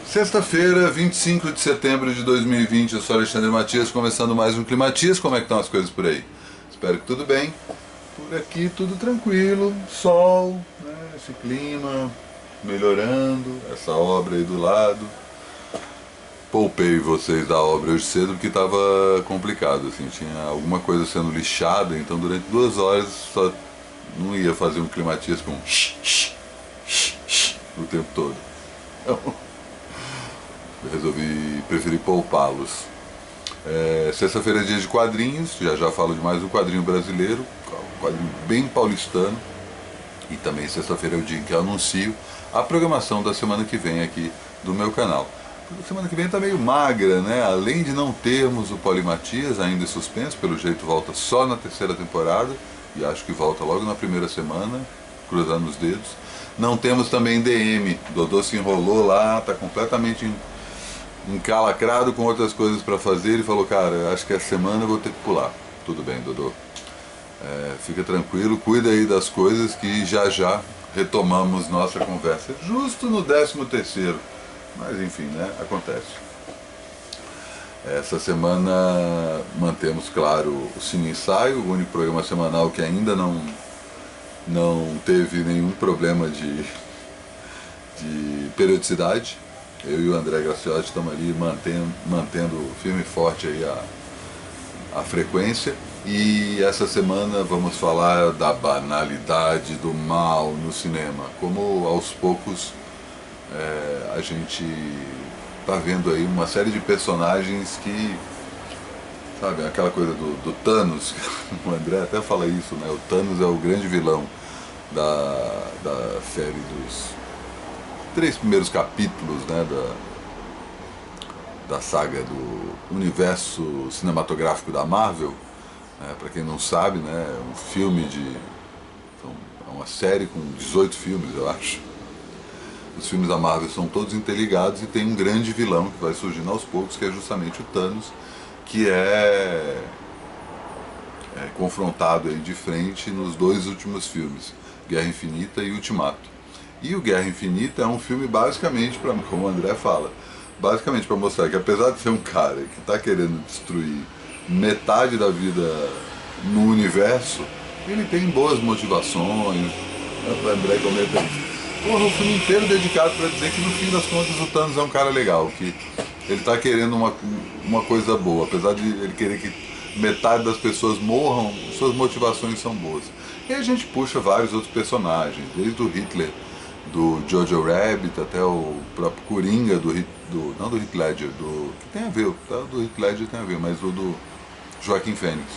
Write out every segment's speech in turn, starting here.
Sexta-feira, 25 de setembro de 2020, eu sou Alexandre Matias, começando mais um Climatias. Como é que estão as coisas por aí? Espero que tudo bem. Por aqui tudo tranquilo, sol, né, esse clima melhorando, essa obra aí do lado. Poupei vocês da obra hoje cedo porque estava complicado, assim, tinha alguma coisa sendo lixada, então durante 2 horas só não ia fazer um Climatias com o tempo todo. Então, eu preferi poupá-los. Sexta-feira é dia de quadrinhos, já falo de mais um quadrinho brasileiro, um quadrinho bem paulistano. E também sexta-feira é o dia em que eu anuncio a programação da semana que vem aqui do meu canal. A semana que vem está meio magra, né? Além de não termos o Polimatias ainda em suspenso, pelo jeito volta só na terceira temporada, e acho que volta logo na primeira semana, cruzando os dedos. Não temos também DM, Dodô se enrolou lá, está completamente encalacrado com outras coisas para fazer e falou, cara, acho que essa semana eu vou ter que pular. Tudo bem, Dodô. Fica tranquilo, cuida aí das coisas que já retomamos nossa conversa. Justo no 13º, mas enfim, né, acontece. Essa semana mantemos, claro, o Cine Ensaio, o único programa semanal que ainda não teve nenhum problema de periodicidade. Eu e o André Graciotti estamos ali mantendo firme e forte aí a frequência. E essa semana vamos falar da banalidade do mal no cinema, como aos poucos a gente está vendo aí uma série de personagens que, sabe, aquela coisa do Thanos, o André até fala isso, né? O Thanos é o grande vilão da série dos 3 primeiros capítulos, né, da saga do universo cinematográfico da Marvel. Para quem não sabe, né, é um filme é uma série com 18 filmes, eu acho. Os filmes da Marvel são todos interligados e tem um grande vilão que vai surgindo aos poucos, que é justamente o Thanos, que é confrontado aí de frente nos 2 últimos filmes, Guerra Infinita e Ultimato. E o Guerra Infinita é um filme basicamente, como o André fala, basicamente para mostrar que apesar de ser um cara que está querendo destruir metade da vida no universo, ele tem boas motivações. O André comenta isso. Porra, o filme inteiro dedicado para dizer que no fim das contas o Thanos é um cara legal, que ele está querendo uma coisa boa, apesar de ele querer que metade das pessoas morram, suas motivações são boas. E a gente puxa vários outros personagens, desde o Hitler do Jojo Rabbit até o próprio Coringa não do Heath Ledger, que tem a ver, tá? Do Heath Ledger tem a ver, mas o do Joaquim Fênix.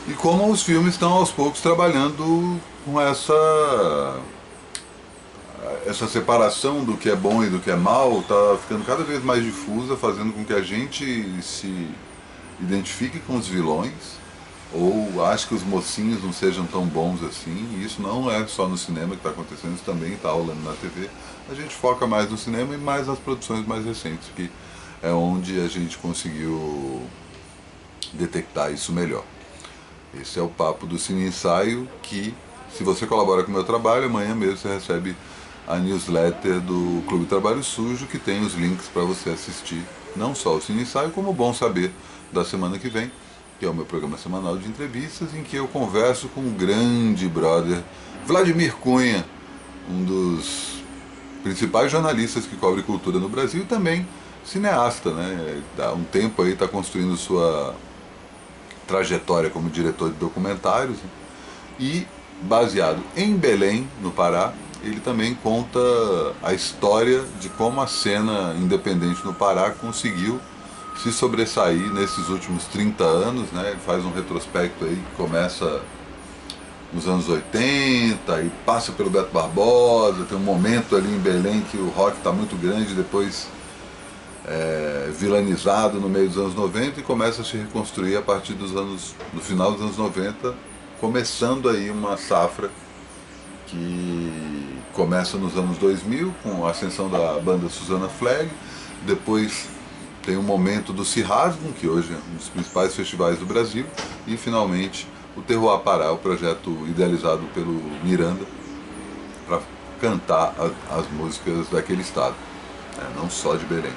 E como os filmes estão aos poucos trabalhando com essa separação do que é bom e do que é mal, está ficando cada vez mais difusa, fazendo com que a gente se identifique com os vilões, ou ache que os mocinhos não sejam tão bons assim. E isso não é só no cinema que está acontecendo, isso também está rolando na TV. A gente foca mais no cinema e mais nas produções mais recentes, que é onde a gente conseguiu detectar isso melhor. Esse é o papo do Cine Ensaio, que, se você colabora com o meu trabalho, amanhã mesmo você recebe a newsletter do Clube Trabalho Sujo, que tem os links para você assistir não só o Cine Ensaio, como o Bom Saber da semana que vem, que é o meu programa semanal de entrevistas, em que eu converso com o grande brother Vladimir Cunha, um dos principais jornalistas que cobre cultura no Brasil e também cineasta, né? Há um tempo aí está construindo sua trajetória como diretor de documentários, e baseado em Belém, no Pará, ele também conta a história de como a cena independente no Pará conseguiu se sobressair nesses últimos 30 anos, né? Ele faz um retrospecto aí que começa nos anos 80 e passa pelo Beto Barbosa, tem um momento ali em Belém que o rock está muito grande, depois vilanizado no meio dos anos 90, e começa a se reconstruir a partir no final dos anos 90, começando aí uma safra que começa nos anos 2000 com a ascensão da banda Susana Flegg. Depois tem um momento do Se Rasgam, que hoje é um dos principais festivais do Brasil, e finalmente o Terroir Pará, o projeto idealizado pelo Miranda para cantar as músicas daquele estado, né, não só de Belém.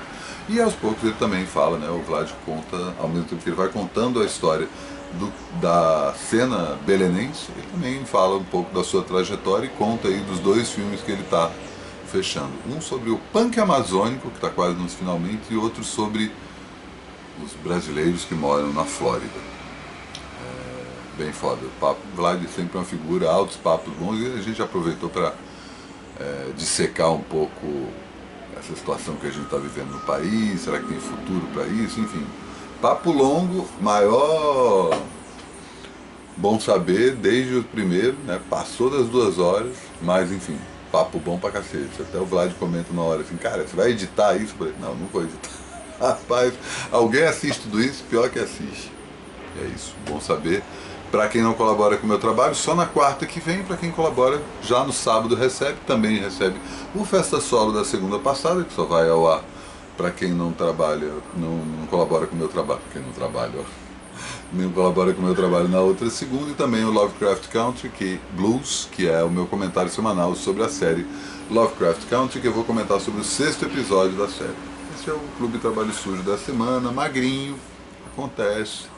E aos poucos ele também fala, né, o Vlad conta, ao mesmo tempo que ele vai contando a história da cena belenense, ele também fala um pouco da sua trajetória e conta aí dos 2 filmes que ele está fechando. Um sobre o punk amazônico, que está quase nos finalmente, e outro sobre os brasileiros que moram na Flórida. Bem foda. O papo, Vlad sempre uma figura, altos papos bons, e a gente aproveitou para dissecar um pouco essa situação que a gente está vivendo no país, será que tem futuro para isso, enfim. Papo longo, maior bom saber desde o primeiro, né? Passou das 2 horas, mas enfim, papo bom pra cacete. Até o Vlad comenta uma hora assim, cara, você vai editar isso? Eu falei, não, não vou editar. Rapaz, alguém assiste tudo isso? Pior que assiste. É isso, bom saber. Para quem não colabora com o meu trabalho, só na quarta que vem. Para quem colabora, já no sábado também recebe o Festa Solo da segunda passada, que só vai ao ar para quem não trabalha, não colabora com o meu trabalho. Quem não trabalha, não colabora com o meu trabalho na outra segunda. E também o Lovecraft Country Blues, que é o meu comentário semanal sobre a série Lovecraft Country, que eu vou comentar sobre o 6º episódio da série. Esse é o Clube Trabalho Sujo da semana, magrinho, acontece.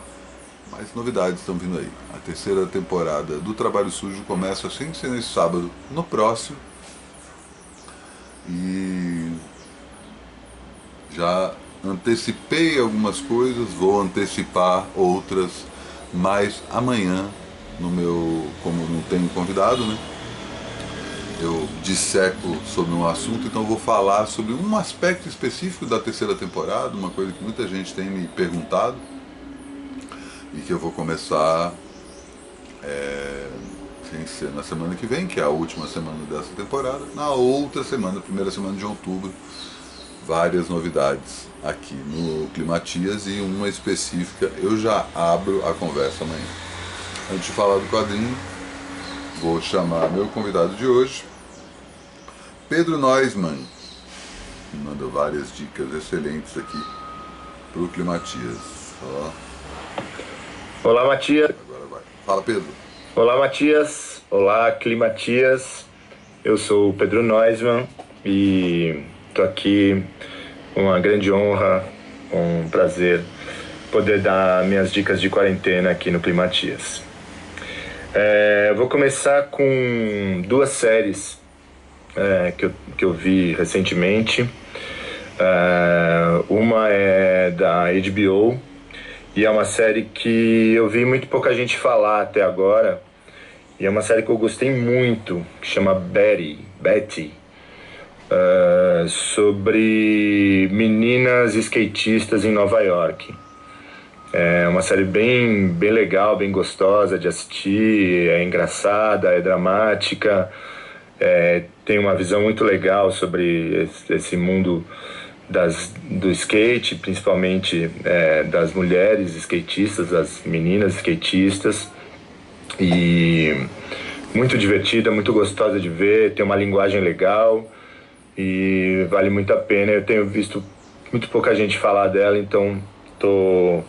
Mas novidades estão vindo aí. A 3ª temporada do Trabalho Sujo começa sem ser nesse sábado, no próximo. E já antecipei algumas coisas, vou antecipar outras, mas amanhã, como não tenho convidado, né? Eu disseco sobre um assunto, então vou falar sobre um aspecto específico da 3ª temporada, uma coisa que muita gente tem me perguntado, e que eu vou começar sem ser na semana que vem, que é a última semana dessa temporada. Na outra semana, primeira semana de outubro, várias novidades aqui no Climatias, e uma específica eu já abro a conversa amanhã. Antes de falar do quadrinho, vou chamar meu convidado de hoje, Pedro Neusmann, que mandou várias dicas excelentes aqui para o Climatias. Olá, Matias. Agora vai. Fala, Pedro. Olá, Matias. Olá, Climatias. Eu sou o Pedro Neusmann e estou aqui com uma grande honra, um prazer poder dar minhas dicas de quarentena aqui no Climatias. Vou começar com 2 séries que eu vi recentemente. Uma é da HBO, e é uma série que eu vi muito pouca gente falar até agora. E é uma série que eu gostei muito, que chama Betty, sobre meninas skatistas em Nova York. É uma série bem legal, bem gostosa de assistir, é engraçada, é dramática, tem uma visão muito legal sobre esse mundo do skate, principalmente das mulheres skatistas, das meninas skatistas, e muito divertida, muito gostosa de ver, tem uma linguagem legal e vale muito a pena. Eu tenho visto muito pouca gente falar dela, então estou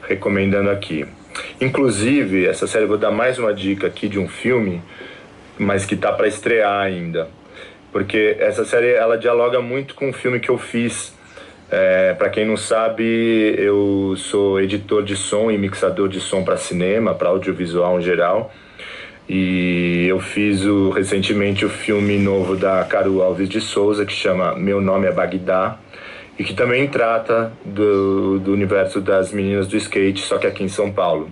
recomendando aqui. Inclusive, essa série, vou dar mais uma dica aqui de um filme, mas que está para estrear ainda, porque essa série ela dialoga muito com um filme que eu fiz. Para quem não sabe, eu sou editor de som e mixador de som para cinema, para audiovisual em geral, e eu fiz recentemente o filme novo da Caru Alves de Souza, que chama Meu Nome é Bagdá, e que também trata do universo das meninas do skate, só que aqui em São Paulo.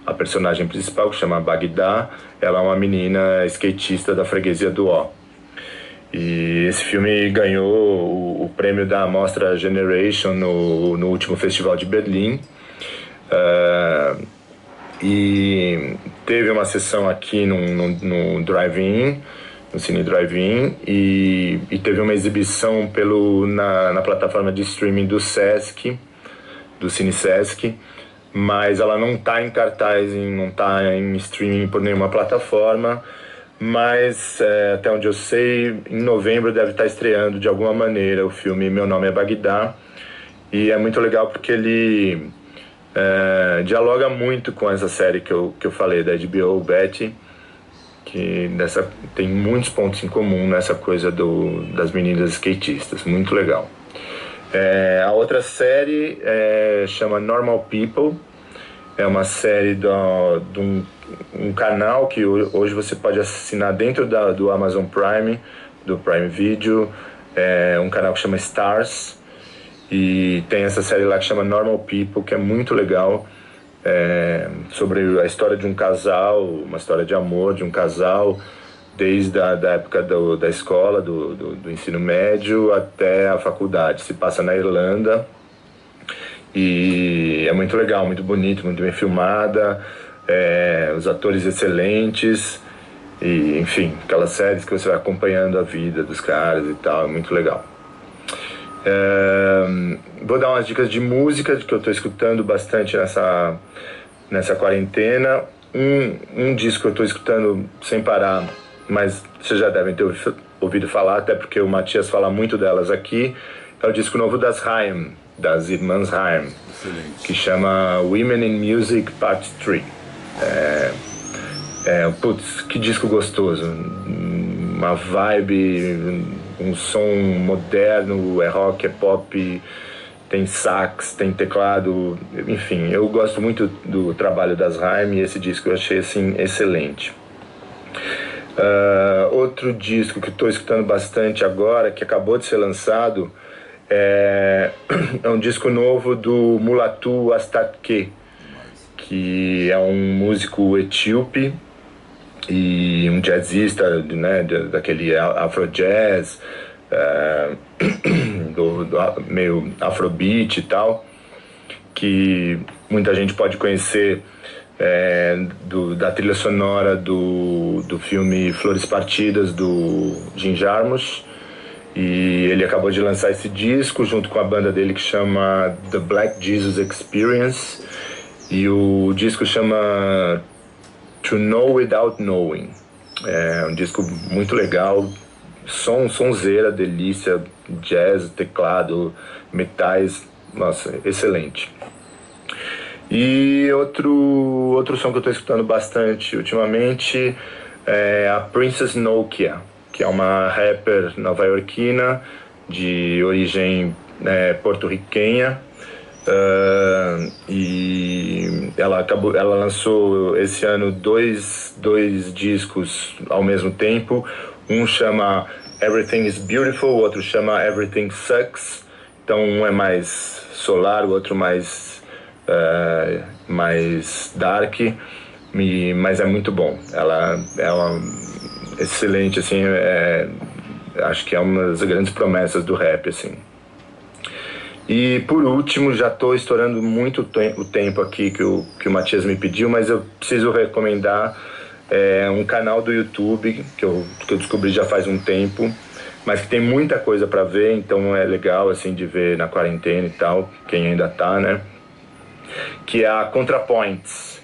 A personagem principal, que chama Bagdá, ela é uma menina skatista da freguesia do Ó. E esse filme ganhou o prêmio da Mostra Generation no último festival de Berlim. E teve uma sessão aqui no Drive-In, no Cine Drive-In, e teve uma exibição na plataforma de streaming do Sesc, do Cine Sesc, mas ela não está em cartaz, não está em streaming por nenhuma plataforma, mas até onde eu sei, em novembro deve estar estreando de alguma maneira o filme Meu Nome é Bagdá, e é muito legal porque ele dialoga muito com essa série que eu falei, da HBO, Betty, tem muitos pontos em comum nessa coisa das meninas skatistas, muito legal. A outra série chama Normal People, é uma série de um canal que hoje você pode assinar dentro do Amazon Prime, do Prime Video, um canal que chama Stars, e tem essa série lá que chama Normal People, que é muito legal, sobre a história de um casal, uma história de amor de um casal, desde a época da escola, do ensino médio até a faculdade. Se passa na Irlanda e é muito legal, muito bonito, muito bem filmada, os atores excelentes, e enfim, aquelas séries que você vai acompanhando a vida dos caras e tal, é muito legal. Vou dar umas dicas de música que eu estou escutando bastante nessa quarentena. Um disco que eu estou escutando sem parar, mas vocês já devem ter ouvido falar, até porque o Matias fala muito delas aqui, é o disco novo das Haim, das irmãs Haim, que chama Women in Music Part 3. Putz, que disco gostoso, uma vibe, um som moderno, é rock, é pop, tem sax, tem teclado, enfim, eu gosto muito do trabalho das Haim e esse disco eu achei assim excelente. Outro disco que estou escutando bastante agora, que acabou de ser lançado, é um disco novo do Mulatu Astatke, que é um músico etíope e um jazzista, né, daquele afro-jazz, do meio afrobeat e tal, que muita gente pode conhecer da trilha sonora do filme Flores Partidas, do Jim Jarmusch. E ele acabou de lançar esse disco junto com a banda dele que chama The Black Jesus Experience, e o disco chama To Know Without Knowing. É um disco muito legal, sonzeira, delícia, jazz, teclado, metais, nossa, excelente. E outro som que eu estou escutando bastante ultimamente é a Princess Nokia, que é uma rapper nova-iorquina de origem porto-riquenha, e ela lançou esse ano dois discos ao mesmo tempo. Um chama Everything is Beautiful, o outro chama Everything Sucks. Então um é mais solar, o outro mais dark, mas é muito bom. Ela é uma excelente, assim, acho que é uma das grandes promessas do rap, assim. E por último, já estou estourando muito o tempo aqui que o Matias me pediu, mas eu preciso recomendar um canal do YouTube que eu descobri já faz um tempo, mas que tem muita coisa para ver, então é legal assim de ver na quarentena e tal, quem ainda tá, né? Que é a ContraPoints.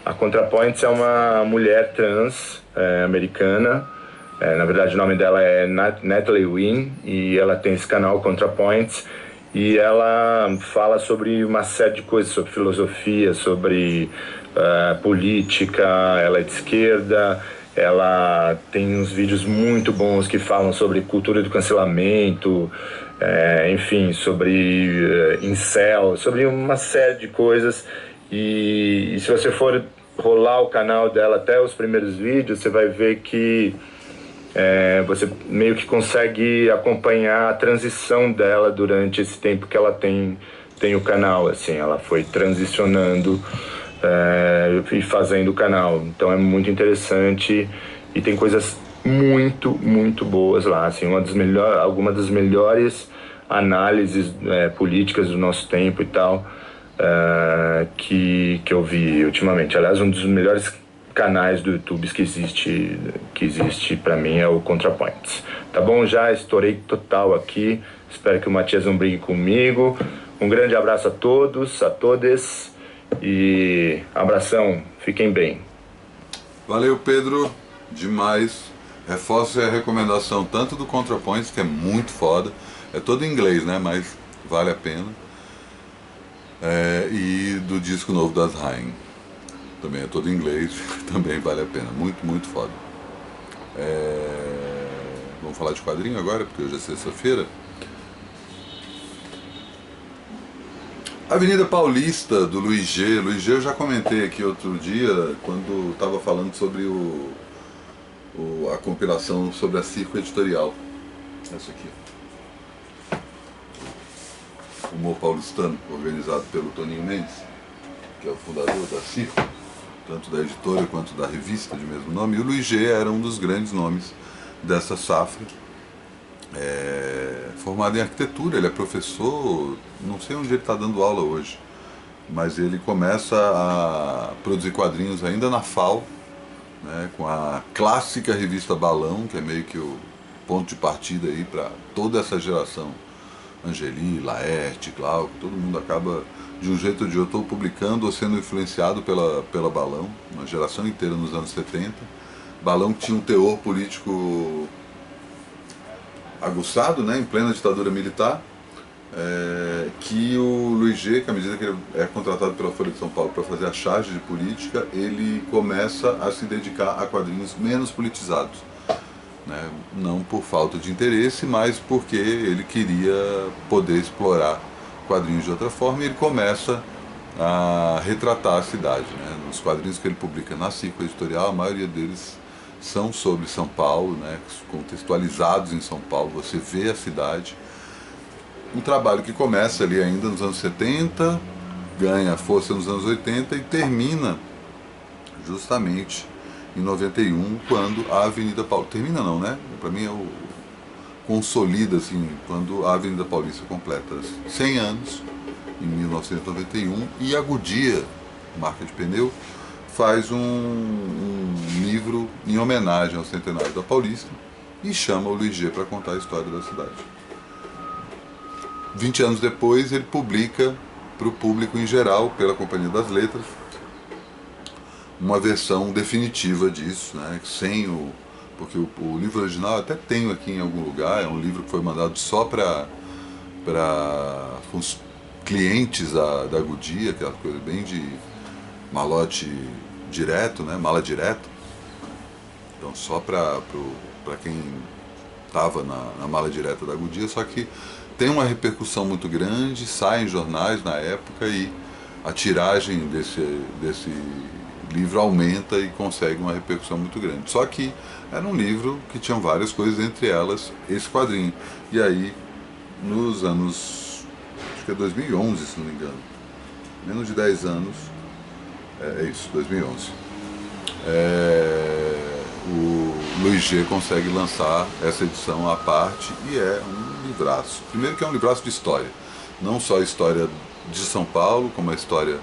A ContraPoints é uma mulher trans americana. Na verdade o nome dela é Natalie Wynn, e ela tem esse canal ContraPoints, e ela fala sobre uma série de coisas, sobre filosofia, sobre política. Ela é de esquerda, ela tem uns vídeos muito bons que falam sobre cultura do cancelamento, enfim, sobre incel, sobre uma série de coisas. E se você for rolar o canal dela até os primeiros vídeos, você vai ver que você meio que consegue acompanhar a transição dela durante esse tempo que ela tem o canal, assim, ela foi transicionando e fazendo o canal, então é muito interessante e tem coisas muito, muito boas lá, assim, algumas das melhores análises políticas do nosso tempo e tal, que eu vi ultimamente. Aliás, um dos melhores canais do YouTube que existe para mim é o ContraPoints. Tá bom? Já estourei total aqui. Espero que o Matias não brigue comigo. Um grande abraço a todos, a todas, e abração. Fiquem bem. Valeu, Pedro. Demais. Reforço a recomendação tanto do ContraPoints, que é muito foda. É todo em inglês, né? Mas vale a pena. E do disco novo das Haim. Também é todo em inglês, também vale a pena. Muito, muito foda. Vamos falar de quadrinho agora, porque hoje é sexta-feira. Avenida Paulista, do Luiz G. Luiz G eu já comentei aqui outro dia, quando estava falando sobre a compilação sobre a Circo Editorial. Essa aqui. Humor paulistano, organizado pelo Toninho Mendes, que é o fundador da Circo, tanto da editora quanto da revista de mesmo nome. E o Luiz G era um dos grandes nomes dessa safra. Formado em arquitetura, ele é professor, não sei onde ele está dando aula hoje, mas ele começa a produzir quadrinhos ainda na FAO, né, com a clássica revista Balão, que é meio que o ponto de partida aí para toda essa geração, Angeli, Laerte, Glauco, todo mundo acaba de um jeito ou de outro publicando ou sendo influenciado pela Balão, uma geração inteira nos anos 70. Balão que tinha um teor político aguçado, né, em plena ditadura militar, que o Luiz G, que à medida que ele é contratado pela Folha de São Paulo para fazer a charge de política, ele começa a se dedicar a quadrinhos menos politizados, né, não por falta de interesse, mas porque ele queria poder explorar quadrinhos de outra forma, e ele começa a retratar a cidade, né. Nos quadrinhos que ele publica na Circo Editorial, a maioria deles são sobre São Paulo, né, contextualizados em São Paulo, você vê a cidade. Um trabalho que começa ali ainda nos anos 70, ganha força nos anos 80 e termina justamente em 91, quando a Avenida Paulista... Termina não, né? Para mim é o consolida, assim, quando a Avenida Paulista completa 100 anos, em 1991, e a Goodyear, marca de pneu, faz um livro em homenagem ao centenário da Paulista e chama o Luiz G para contar a história da cidade. 20 anos depois, ele publica para o público em geral, pela Companhia das Letras, uma versão definitiva disso, né, sem porque o livro original eu até tenho aqui em algum lugar, é um livro que foi mandado só para os clientes da Goodyear, aquela coisa bem de malote direto, né, mala direto, então só para quem estava na mala direta da Goodyear, só que tem uma repercussão muito grande, sai em jornais na época e a tiragem desse livro aumenta e consegue uma repercussão muito grande. Só que era um livro que tinha várias coisas, entre elas esse quadrinho. E aí, nos anos, acho que é 2011, se não me engano, menos de 10 anos, é isso, 2011, o Luiz G consegue lançar essa edição à parte e é um livraço. Primeiro que é um livraço de história, não só a história de São Paulo, como a história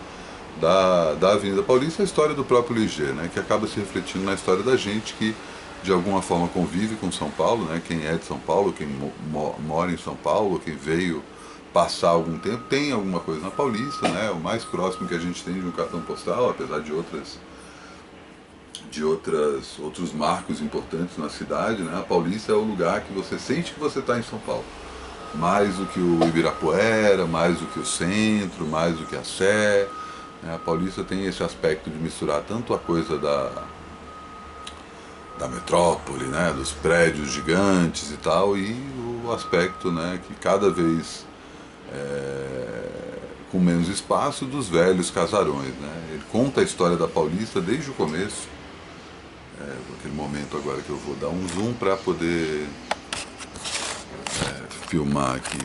da Avenida Paulista, a história do próprio Luiz G, né, que acaba se refletindo na história da gente que de alguma forma convive com São Paulo, né, quem é de São Paulo, quem mora em São Paulo, quem veio passar algum tempo, tem alguma coisa na Paulista, né, o mais próximo que a gente tem de um cartão postal, apesar de outros marcos importantes na cidade, né, a Paulista é o lugar que você sente que você está em São Paulo, mais do que o Ibirapuera, mais do que o centro, mais do que a Sé, né, a Paulista tem esse aspecto de misturar tanto a coisa da metrópole, né, dos prédios gigantes e tal, e o aspecto, né, que cada vez com menos espaço, dos velhos casarões, né. Ele conta a história da Paulista desde o começo, aquele momento agora que eu vou dar um zoom para poder filmar aqui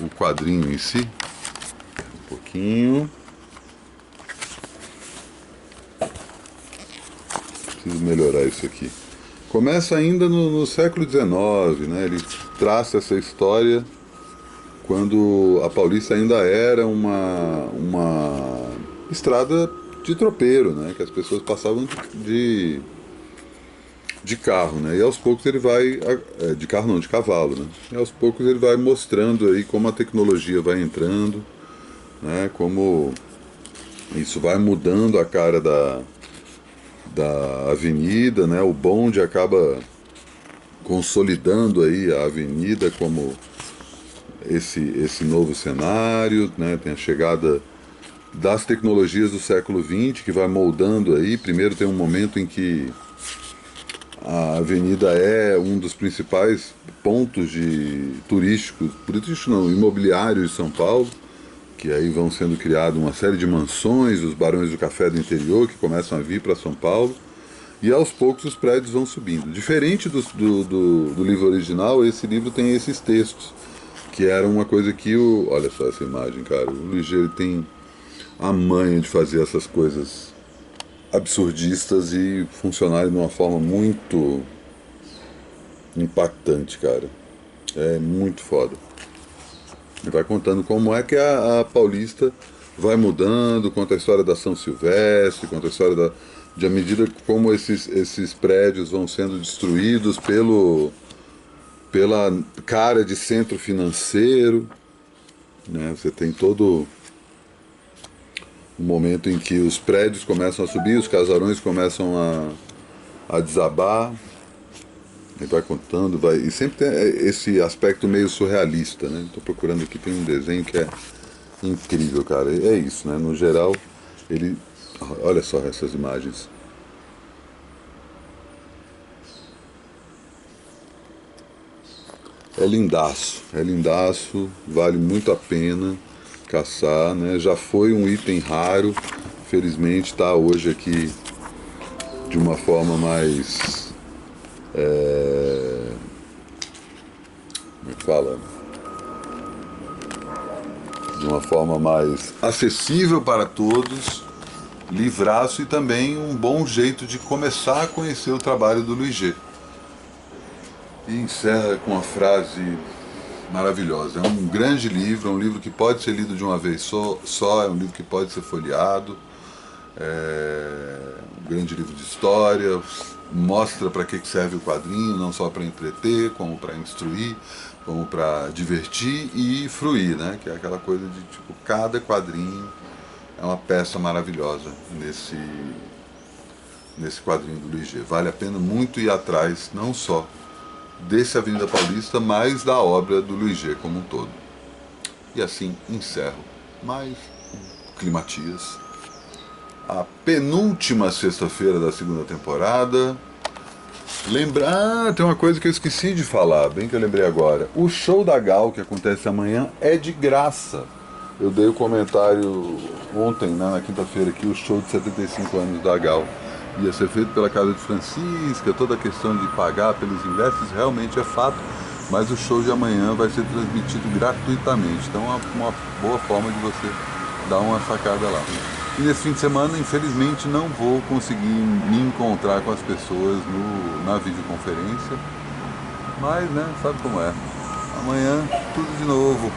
o quadrinho em si, um pouquinho. Preciso melhorar isso aqui. Começa ainda no século XIX, né? Ele traça essa história quando a Paulista ainda era uma estrada de tropeiro, né? Que as pessoas passavam de carro, né? E aos poucos ele vai... de carro não, de cavalo, né? E aos poucos ele vai mostrando aí como a tecnologia vai entrando, né? Como isso vai mudando a cara da avenida, né? O bonde acaba consolidando aí a avenida como esse novo cenário, né? Tem a chegada das tecnologias do século XX que vai moldando aí. Primeiro tem um momento em que a avenida é um dos principais pontos turísticos, não, imobiliários de São Paulo, que aí vão sendo criadas uma série de mansões, os barões do café do interior que começam a vir para São Paulo, e aos poucos os prédios vão subindo. Diferente do livro original, esse livro tem esses textos, que era uma coisa que olha só essa imagem, cara, o Ligeiro tem a manha de fazer essas coisas absurdistas e funcionarem de uma forma muito impactante, cara. É muito foda. Ele vai contando como é que a Paulista vai mudando, conta a história da São Silvestre, conta a história de à medida como esses prédios vão sendo destruídos pela cara de centro financeiro, né? Você tem todo um momento em que os prédios começam a subir, os casarões começam a desabar, e vai contando, e sempre tem esse aspecto meio surrealista, né? Estou procurando aqui, tem um desenho que é incrível, cara. É isso, né? No geral, ele... Olha só essas imagens. É lindaço, vale muito a pena caçar, né? Já foi um item raro, felizmente está hoje aqui de uma forma mais... como é que fala? De uma forma mais acessível para todos, livraço, e também um bom jeito de começar a conhecer o trabalho do Luiz G. E encerra com uma frase maravilhosa. É um grande livro, é um livro que pode ser lido de uma vez só, é um livro que pode ser folheado, é um grande livro de história, mostra para que serve o quadrinho, não só para entreter, como para instruir, como para divertir e fruir, né? Que é aquela coisa de, tipo, cada quadrinho é uma peça maravilhosa nesse quadrinho do Luiz G. Vale a pena muito ir atrás, não só desse Avenida Paulista, mas da obra do Luiz G como um todo. E assim encerro mais Climatias, a penúltima sexta-feira da segunda temporada. Tem uma coisa que eu esqueci de falar, bem que eu lembrei agora. O show da Gal, que acontece amanhã, é de graça. Eu dei o comentário ontem, né, na quinta-feira, que o show de 75 anos da Gal ia ser feito pela Casa de Francisca, toda a questão de pagar pelos ingressos realmente é fato, mas o show de amanhã vai ser transmitido gratuitamente, então é uma boa forma de você dar uma sacada lá. E nesse fim de semana, infelizmente, não vou conseguir me encontrar com as pessoas na videoconferência, mas, né, sabe como é. Amanhã, tudo de novo.